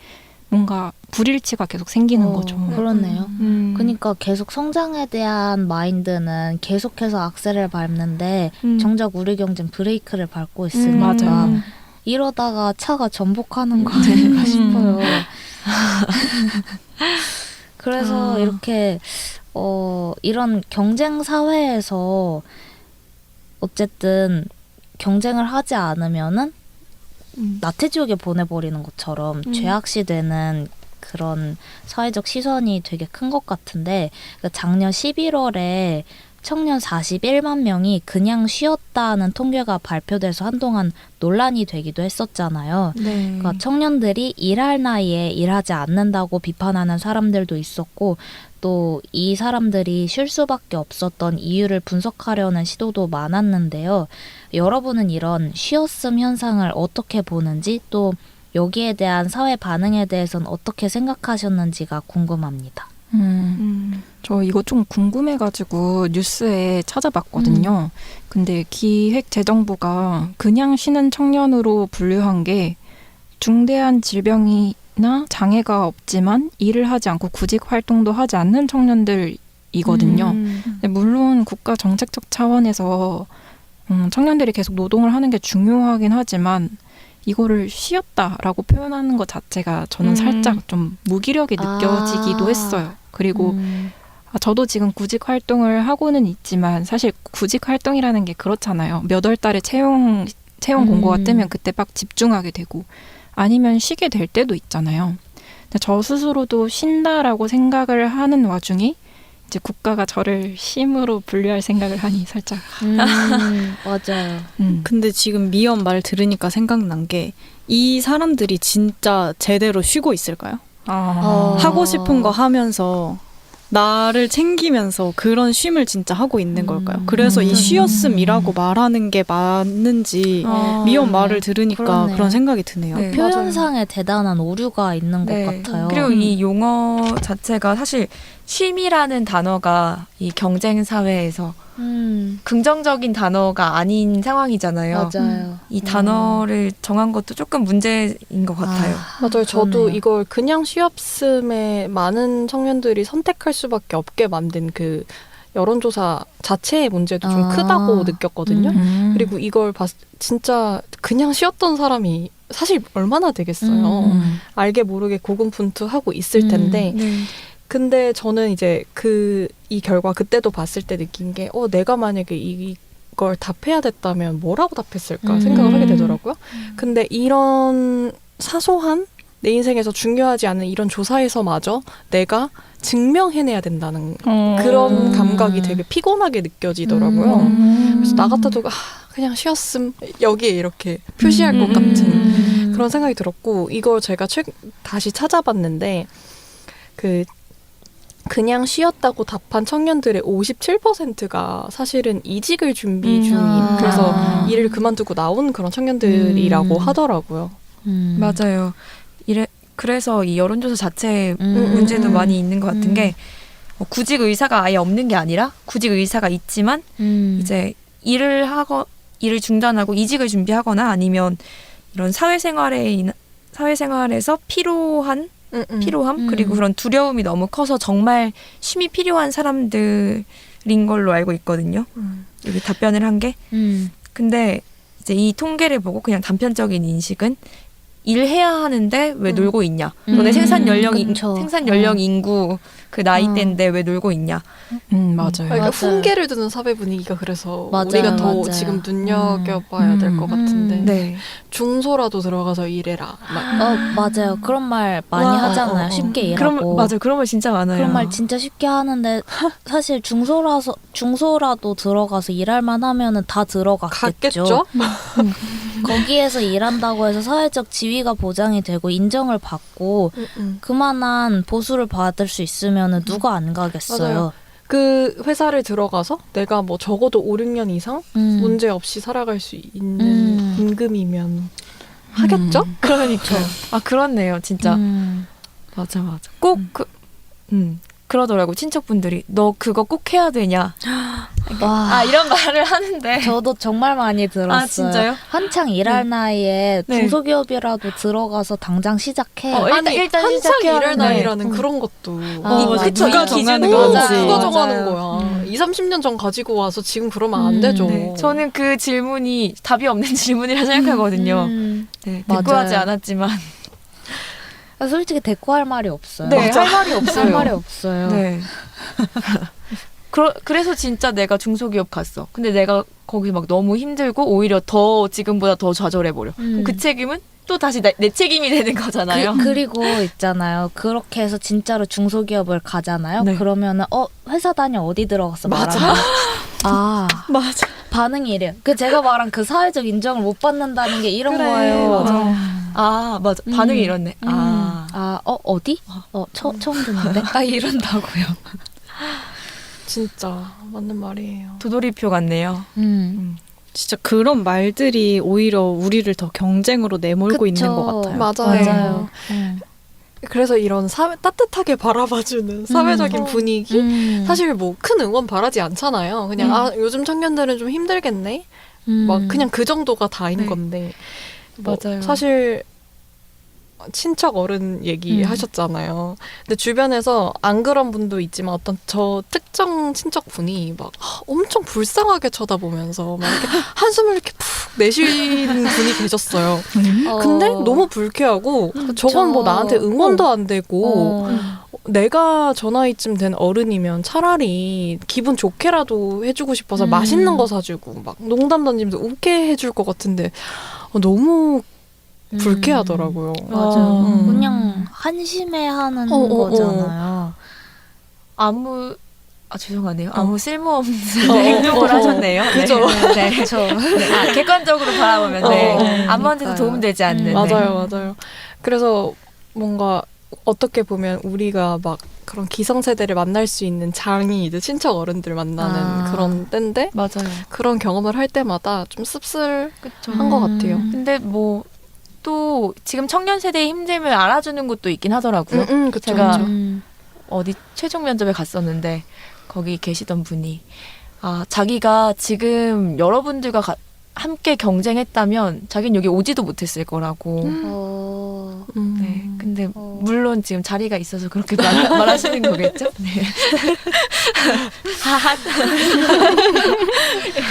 뭔가 불일치가 계속 생기는 거죠.
그렇네요. 그러니까 계속 성장에 대한 마인드는 계속해서 악셀을 밟는데 정작 우리 경제는 브레이크를 밟고 있으니까
맞아요.
이러다가 차가 전복하는 거 아닌가 싶어요. 그래서 이렇게 이런 경쟁 사회에서 어쨌든 경쟁을 하지 않으면은 나태지옥에 보내버리는 것처럼 죄악시되는 그런 사회적 시선이 되게 큰 것 같은데 작년 11월에 청년 41만 명이 그냥 쉬었다는 통계가 발표돼서 한동안 논란이 되기도 했었잖아요.
네.
그러니까 청년들이 일할 나이에 일하지 않는다고 비판하는 사람들도 있었고 또 이 사람들이 쉴 수밖에 없었던 이유를 분석하려는 시도도 많았는데요. 여러분은 이런 쉬었음 현상을 어떻게 보는지 또 여기에 대한 사회 반응에 대해서는 어떻게 생각하셨는지가 궁금합니다.
저 이거 좀 궁금해가지고 뉴스에 찾아봤거든요. 근데 기획재정부가 그냥 쉬는 청년으로 분류한 게 중대한 질병이나 장애가 없지만 일을 하지 않고 구직 활동도 하지 않는 청년들이거든요. 근데 물론 국가 정책적 차원에서 청년들이 계속 노동을 하는 게 중요하긴 하지만 이거를 쉬었다라고 표현하는 것 자체가 저는 살짝 좀 무기력이 느껴지기도 했어요. 그리고 저도 지금 구직 활동을 하고는 있지만 사실 구직 활동이라는 게 그렇잖아요. 몇 월 달에 채용 공고가 뜨면 그때 막 집중하게 되고 아니면 쉬게 될 때도 있잖아요. 근데 저 스스로도 쉰다라고 생각을 하는 와중에 이제 국가가 저를 쉼으로 분류할 생각을 하니 살짝
맞아요.
근데 지금 미연 말 들으니까 생각난 게 이 사람들이 진짜 제대로 쉬고 있을까요? 하고 싶은 거 하면서 나를 챙기면서 그런 쉼을 진짜 하고 있는 걸까요? 그래서 이 쉬었음이라고 말하는 게 맞는지 미연 말을 들으니까
그러네요.
그런 생각이 드네요.
네.
표현상에 대단한 오류가 있는
네.
것 같아요.
그리고 이 용어 자체가 사실 쉼이라는 단어가 이 경쟁 사회에서 긍정적인 단어가 아닌 상황이잖아요.
맞아요.
이 단어를 정한 것도 조금 문제인 것 같아요.
맞아요. 저도
그러네요.
이걸 그냥 쉬었음에 많은 청년들이 선택할 수밖에 없게 만든 그 여론조사 자체의 문제도 좀 크다고 느꼈거든요. 그리고 이걸 진짜 그냥 쉬었던 사람이 사실 얼마나 되겠어요. 알게 모르게 고군분투하고 있을 텐데
네.
근데 저는 이제 이 결과 그때도 봤을 때 느낀 게 내가 만약에 이걸 답해야 됐다면 뭐라고 답했을까 생각을 하게 되더라고요. 근데 이런 사소한 내 인생에서 중요하지 않은 이런 조사에서마저 내가 증명해내야 된다는 그런 감각이 되게 피곤하게 느껴지더라고요. 그래서 나 같아도 그냥 쉬었음 여기에 이렇게 표시할 것 같은 그런 생각이 들었고 이걸 제가 다시 찾아봤는데 그냥 쉬었다고 답한 청년들의 57%가 사실은 이직을 준비 중인 그래서 일을 그만두고 나온 그런 청년들이라고 하더라고요.
맞아요. 그래서 이 여론조사 자체에 문제도 많이 있는 것 같은 게 구직 의사가 아예 없는 게 아니라 구직 의사가 있지만 이제 일을 중단하고 이직을 준비하거나 아니면 이런 사회생활에서 피로함 그리고 그런 두려움이 너무 커서 정말 쉼이 필요한 사람들인 걸로 알고 있거든요. 여기 답변을 한 게. 근데 이제 이 통계를 보고 그냥 단편적인 인식은 일해야 하는데 왜 놀고 있냐? 너네 생산 연령 인구 그 나이대인데 왜 놀고 있냐?
맞아요.
그러니까 훈계를 두는 사회 분위기가 그래서
맞아요,
우리가 더
맞아요.
지금 눈여겨봐야 될 것 같은데
네.
중소라도 들어가서 일해라.
맞아요. 그런 말 많이 하잖아요. 쉽게 일하고.
맞아요. 그런 말 진짜 많아요.
그런 말 진짜 쉽게 하는데 사실 중소라도 들어가서 일할만 하면은 다 들어갔겠죠.
갔겠죠?
거기에서 일한다고 해서 사회적 지위가 보장이 되고 인정을 받고 그만한 보수를 받을 수 있으면은 누가 안 가겠어요.
맞아요. 그 회사를 들어가서 내가 뭐 적어도 5, 6년 이상 문제 없이 살아갈 수 있는 임금이면 하겠죠?
그러니까. 그렇네요. 진짜. 맞아. 꼭 그러더라고 친척분들이 너 그거 꼭 해야 되냐?
와,
이런 말을 하는데.
저도 정말 많이 들었어요.
진짜요?
한창 일할 나이에
네.
중소기업이라도 들어가서 당장 시작해.
일단
한창
시작해야
일할
하는데.
나이라는 그런 것도
그쵸,
누가
이 기준은
정하는
거지.
누가
맞아요.
정하는 거야. 2, 30년 전 가지고 와서 지금 그러면 안 되죠.
네. 저는 그 질문이 답이 없는 질문이라 생각하거든요. 네,
맞아요.
대꾸하지 않았지만.
솔직히 대꾸 할 말이 없어요.
네, 할 말이 없어요.
할 말이 없어요.
네. 그래서 진짜 내가 중소기업 갔어. 근데 내가 거기 막 너무 힘들고 오히려 더 지금보다 더 좌절해버려. 그럼 그 책임은 또 다시 내 책임이 되는 거잖아요.
그리고 있잖아요. 그렇게 해서 진짜로 중소기업을 가잖아요.
네.
그러면은 회사 다녀 어디 들어갔어?
맞아.
말하면. 아
맞아.
반응이 이래요. 제가 말한 그 사회적 인정을 못 받는다는 게 이런
그래,
거예요.
맞아.
아, 맞아. 반응이 이렇네.
어디? 처음 듣는데? 이런다고요.
진짜 맞는 말이에요.
도돌이표 같네요.
진짜 그런 말들이 오히려 우리를 더 경쟁으로 내몰고 있는 것 같아요.
맞아요.
네.
그래서 이런 따뜻하게 바라봐주는 사회적인 분위기? 사실 뭐 큰 응원 바라지 않잖아요. 그냥 요즘 청년들은 좀 힘들겠네? 막 그냥 그 정도가 다인
네.
건데. 뭐
맞아요.
사실 친척 어른 얘기하셨잖아요. 근데 주변에서 안 그런 분도 있지만 어떤 저 특정 친척 분이 막 엄청 불쌍하게 쳐다보면서 막 이렇게 한숨을 이렇게 푹 내쉬는 분이 계셨어요. 근데 너무 불쾌하고 저건 뭐 나한테 응원도 안 되고 내가 저 나이쯤 된 어른이면 차라리 기분 좋게라도 해주고 싶어서 맛있는 거 사주고 막 농담 던지면서 웃게 해줄 것 같은데 너무 불쾌하더라고요.
맞아요. 그냥 한심해하는 거잖아요.
죄송하네요. 아무 쓸모없는 행동을 하셨네요.
그죠.
네.
그렇죠.
네. 객관적으로 바라보면 아무한테도 도움되지 않는.
맞아요. 그래서 뭔가 어떻게 보면 우리가 막 그런 기성세대를 만날 수 있는 장이 이제 친척 어른들 만나는 그런 때인데
맞아요.
그런 경험을 할 때마다 좀 씁쓸한
그쵸.
것 같아요.
근데 뭐 또 지금 청년 세대의 힘듦을 알아주는 곳도 있긴 하더라고요.
그쵸,
제가
그쵸.
어디 최종 면접에 갔었는데 거기 계시던 분이 자기가 지금 여러분들과 함께 경쟁했다면 자기는 여기 오지도 못했을 거라고. 네, 근데 물론 지금 자리가 있어서 그렇게 말하시는 거겠죠? 네.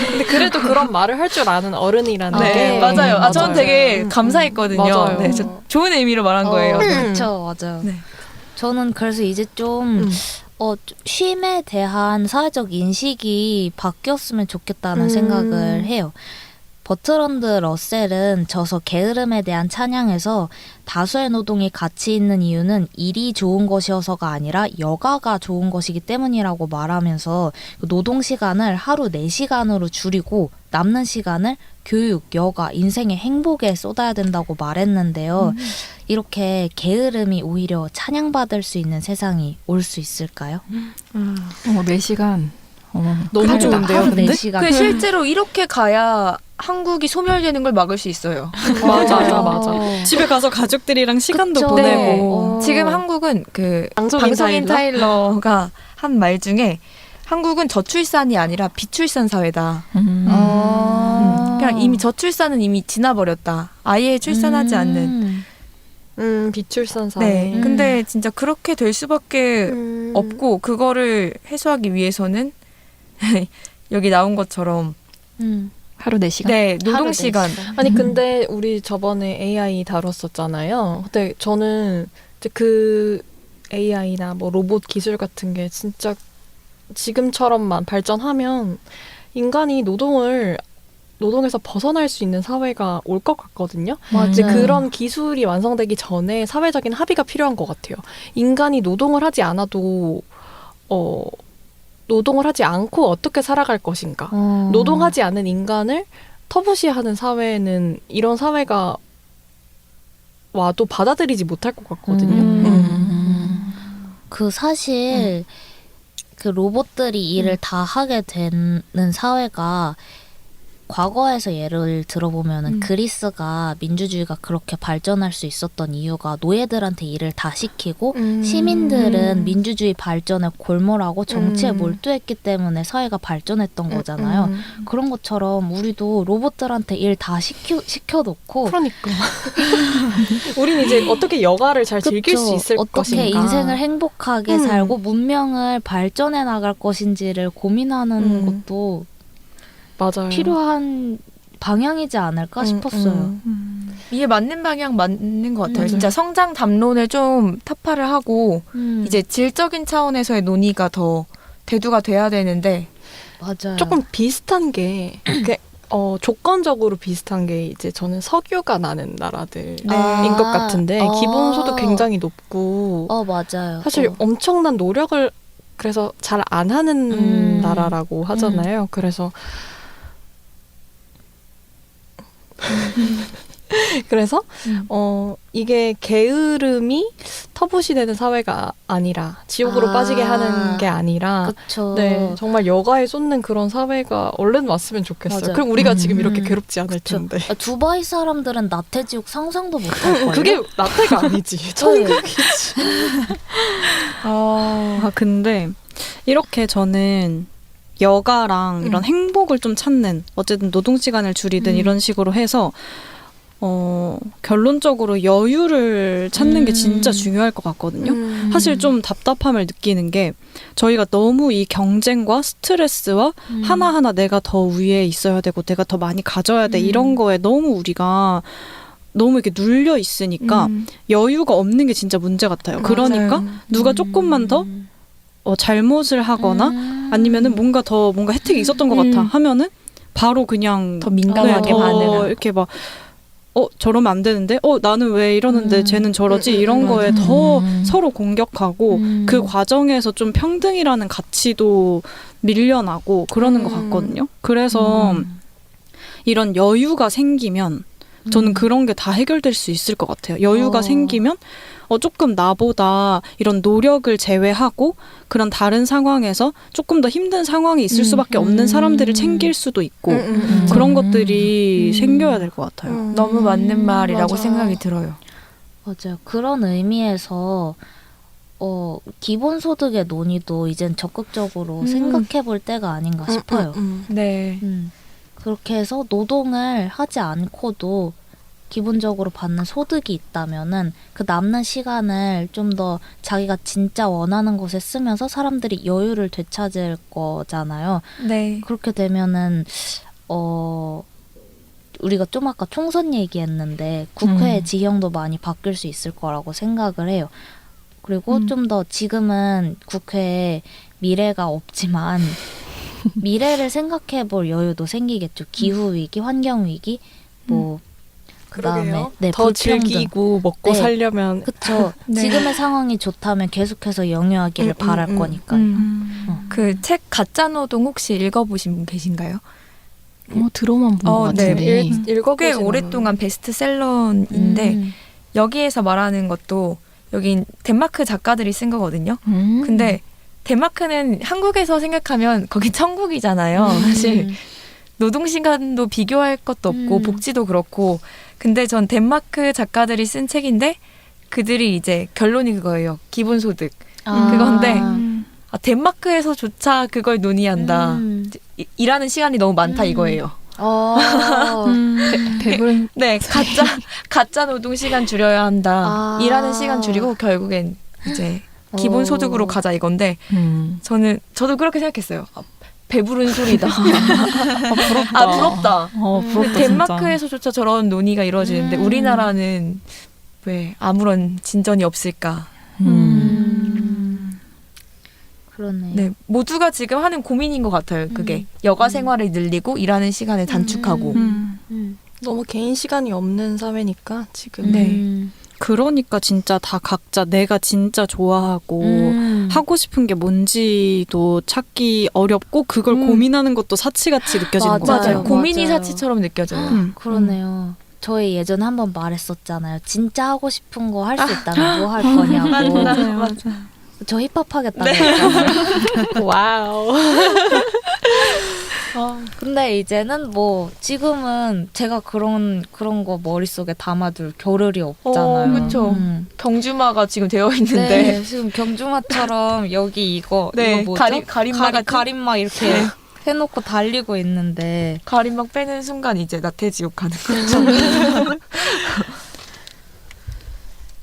근데 그래도 그런 말을 할 줄 아는 어른이라는
네,
게
맞아요. 저는 되게 감사했거든요.
맞아요.
네, 좋은 의미로 말한 거예요.
그렇죠, 맞아요.
네.
저는 그래서 이제 좀 쉼에 대한 사회적 인식이 바뀌었으면 좋겠다는 생각을 해요. 버트런드 러셀은 저서 게으름에 대한 찬양에서 다수의 노동이 가치 있는 이유는 일이 좋은 것이어서가 아니라 여가가 좋은 것이기 때문이라고 말하면서 노동 시간을 하루 4시간으로 줄이고 남는 시간을 교육, 여가, 인생의 행복에 쏟아야 된다고 말했는데요. 이렇게 게으름이 오히려 찬양받을 수 있는 세상이 올 수 있을까요?
4시간.
너무
하루,
좋은데요,
하루
근데?
4시간.
실제로 이렇게 가야 한국이 소멸되는 걸 막을 수 있어요.
맞아.
집에 가서 가족들이랑 시간도
그쵸.
보내고.
지금 한국은 방송인 타일러가 한 말 중에 한국은 저출산이 아니라 비출산 사회다. 그냥 이미 저출산은 이미 지나버렸다. 아예 출산하지 않는.
비출산 사회.
네. 근데 진짜 그렇게 될 수밖에 없고 그거를 해소하기 위해서는 여기 나온 것처럼
하루 4시간?
네, 노동 시간.
아니 근데 우리 저번에 AI 다뤘었잖아요. 근데 저는 이제 그 AI나 뭐 로봇 기술 같은 게 진짜 지금처럼만 발전하면 인간이 노동에서 벗어날 수 있는 사회가 올 것 같거든요. 이제 그런 기술이 완성되기 전에 사회적인 합의가 필요한 것 같아요. 인간이 노동을 하지 않아도 노동을 하지 않고 어떻게 살아갈 것인가. 노동하지 않은 인간을 터부시하는 사회는 이런 사회가 와도 받아들이지 못할 것 같거든요.
사실 그 로봇들이 일을 다 하게 되는 사회가 과거에서 예를 들어보면은 그리스가 민주주의가 그렇게 발전할 수 있었던 이유가 노예들한테 일을 다 시키고 시민들은 민주주의 발전에 골몰하고 정치에 몰두했기 때문에 사회가 발전했던 거잖아요. 그런 것처럼 우리도 로봇들한테 일 다 시켜놓고
그러니까 우린 이제 어떻게 여가를 잘 즐길 수 있을
어떻게
것인가.
인생을 행복하게 살고 문명을 발전해 나갈 것인지를 고민하는 것도
맞아요.
필요한 방향이지 않을까 싶었어요.
이게 맞는 방향 맞는 것 같아요. 진짜 성장 담론을 좀 타파를 하고 이제 질적인 차원에서의 논의가 더 대두가 돼야 되는데
맞아요.
조금 비슷한 게 조건적으로 비슷한 게 이제 저는 석유가 나는 나라들인
네.
것 같은데 기본소득 굉장히 높고
맞아요.
사실 엄청난 노력을 그래서 잘 안 하는 나라라고 하잖아요. 그래서 이게 게으름이 터부시 되는 사회가 아니라 지옥으로 빠지게 하는 게 아니라
그쵸.
네, 정말 여가에 쏟는 그런 사회가 얼른 왔으면 좋겠어요.
맞아요.
그럼 우리가 지금 이렇게 괴롭지 않을 텐데.
두바이 사람들은 나태지옥 상상도 못할걸요?
그게 나태가 아니지. 천국이지.
근데 이렇게 저는 여가랑 이런 행복을 좀 찾는 어쨌든 노동 시간을 줄이든 이런 식으로 해서 결론적으로 여유를 찾는 게 진짜 중요할 것 같거든요. 사실 좀 답답함을 느끼는 게 저희가 너무 이 경쟁과 스트레스와 하나하나 내가 더 위에 있어야 되고 내가 더 많이 가져야 돼 이런 거에 너무 우리가 너무 이렇게 눌려 있으니까 여유가 없는 게 진짜 문제 같아요. 그러니까 누가 조금만 더 잘못을 하거나 아니면은 뭔가 혜택이 있었던 것 같아 하면은 바로 그냥
더 민감하게 반응을
이렇게 막 저러면 안 되는데 나는 왜 이러는데 쟤는 저러지 이런 거에 더 서로 공격하고 그 과정에서 좀 평등이라는 가치도 밀려나고 그러는 것 같거든요. 그래서 이런 여유가 생기면 저는 그런 게 다 해결될 수 있을 것 같아요. 여유가 생기면 조금 나보다 이런 노력을 제외하고 그런 다른 상황에서 조금 더 힘든 상황이 있을 수밖에 없는 사람들을 챙길 수도 있고 그런 것들이 생겨야 될 것 같아요.
너무 맞는 말이라고
맞아.
생각이 들어요.
맞아요. 그런 의미에서 기본소득의 논의도 이젠 적극적으로 생각해 볼 때가 아닌가 싶어요.
네.
그렇게 해서 노동을 하지 않고도 기본적으로 받는 소득이 있다면은 그 남는 시간을 좀 더 자기가 진짜 원하는 곳에 쓰면서 사람들이 여유를 되찾을 거잖아요.
네.
그렇게 되면은 우리가 좀 아까 총선 얘기했는데 국회의 지형도 많이 바뀔 수 있을 거라고 생각을 해요. 그리고 좀 더 지금은 국회에 미래가 없지만 미래를 생각해 볼 여유도 생기겠죠. 기후 위기, 환경 위기, 그다음에
더
불평등.
즐기고 먹고
네.
살려면
그쵸.
네.
지금의 상황이 좋다면 계속해서 영유하기를 바랄 거니까요.
그 책 가짜 노동 혹시 읽어보신 분 계신가요?
들어만 본 것
네.
같은데.
꽤
읽어보진
오랫동안 베스트셀러인데 여기에서 말하는 것도 여긴 덴마크 작가들이 쓴 거거든요. 근데 덴마크는 한국에서 생각하면 거기 천국이잖아요. 사실 노동시간도 비교할 것도 없고 복지도 그렇고 근데 전 덴마크 작가들이 쓴 책인데 그들이 이제 결론이 그거예요. 기본소득. 그건데 덴마크에서조차 그걸 논의한다. 일하는 시간이 너무 많다 이거예요.
배분
네, 가짜 노동 시간 줄여야 한다. 일하는 시간 줄이고 결국엔 이제 기본 소득으로 가자 이건데 저도 그렇게 생각했어요. 배부른 소리다.
부럽다.
부럽다.
부럽다
덴마크에서조차 저런 논의가 이루어지는데 우리나라는 왜 아무런 진전이 없을까?
그러네.
네, 모두가 지금 하는 고민인 것 같아요. 그게 여가 생활을 늘리고 일하는 시간을 단축하고.
너무 개인 시간이 없는 사회니까 지금.
네.
그러니까 진짜 다 각자 내가 진짜 좋아하고 하고 싶은 게 뭔지도 찾기 어렵고 그걸 고민하는 것도 사치같이 느껴지는 것 같아요.
맞아요. 고민이
맞아요.
사치처럼 느껴져요.
그러네요. 저희 예전에 한번 말했었잖아요. 진짜 하고 싶은 거 할 수 있다면 뭐 할 거냐고.
맞아요.
저 힙합 하겠다고 했잖아요.
와우.
근데 이제는 지금은 제가 그런 거 머릿속에 담아둘 겨를이 없잖아요.
그렇죠. 경주마가 지금 되어 있는데.
네, 지금 경주마처럼 여기 이거 뭐죠? 가림막 이렇게 해놓고 달리고 있는데
가림막 빼는 순간 이제 나태지옥 가는 거죠.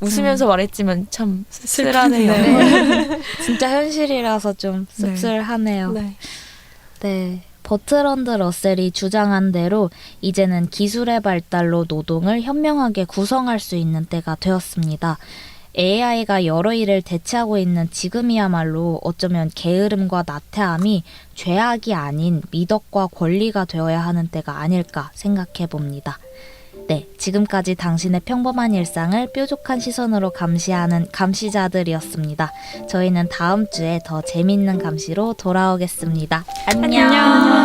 웃으면서 말했지만 참 씁쓸하네요.
네. 진짜 현실이라서 좀 씁쓸하네요.
네.
네. 버트런드 러셀이 주장한 대로 이제는 기술의 발달로 노동을 현명하게 구성할 수 있는 때가 되었습니다. AI가 여러 일을 대체하고 있는 지금이야말로 어쩌면 게으름과 나태함이 죄악이 아닌 미덕과 권리가 되어야 하는 때가 아닐까 생각해 봅니다. 네, 지금까지 당신의 평범한 일상을 뾰족한 시선으로 감시하는 감시자들이었습니다. 저희는 다음 주에 더 재밌는 감시로 돌아오겠습니다. 안녕.